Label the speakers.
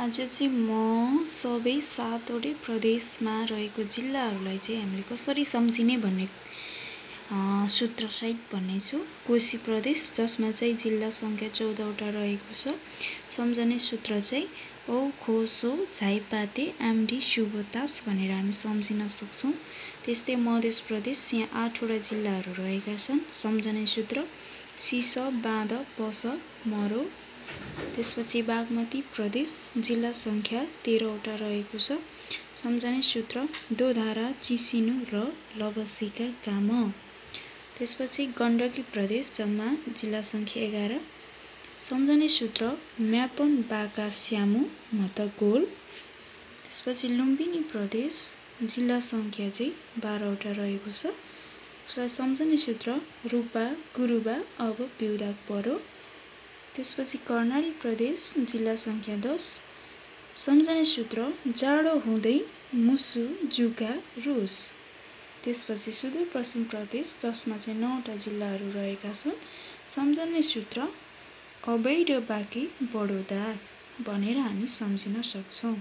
Speaker 1: आज चाहिँ म सबै 7वटै प्रदेशमा रहेको जिल्लाहरूलाई चाहिँ हामीले कसरी सम्झिने भन्ने सूत्रसहित भन्नेछु। कोशी प्रदेश जसमा चाहिँ जिल्ला सङ्ख्या 14वटा रहेको छ। सम्झने सूत्र चाहिँ औ खो सो झाइपाते आम्डी सुबोतास भनेर हामी सम्झिन सक्छौँ। त्यस्तै मध्य प्रदेश, यहाँ 8वटा जिल्लाहरू रहेका छन्। सम्झने सूत्र सिस बाँध पस मरो। त्यसपछि बागमती प्रदेश जिल्ला सङ्ख्या 13वटा रहेको छ। सम्झने सूत्र दोधारा चिसिनु र लबसीका काम। त्यसपछि गण्डकी प्रदेश जम्मा जिल्ला सङ्ख्या 11। सम्झने सूत्र म्यापन बाका स्यामु मत गोल। त्यसपछि लुम्बिनी प्रदेश जिल्ला सङ्ख्या चाहिँ 12वटा रहेको छ। यसलाई सम्झने सूत्र रूपा गुरुबा अब पिउदा परो। त्यसपछि कर्णाली प्रदेश जिल्ला सङ्ख्या 10। सम्झने सूत्र जाडो हुँदै मुसु जुका रुस। त्यसपछि सुदूरपश्चिम प्रदेश जसमा चाहिँ 9वटा जिल्लाहरू रहेका छन्। सम्झने सूत्र अबै र बाँकी बडोदा भनेर हामी सम्झिन सक्छौँ।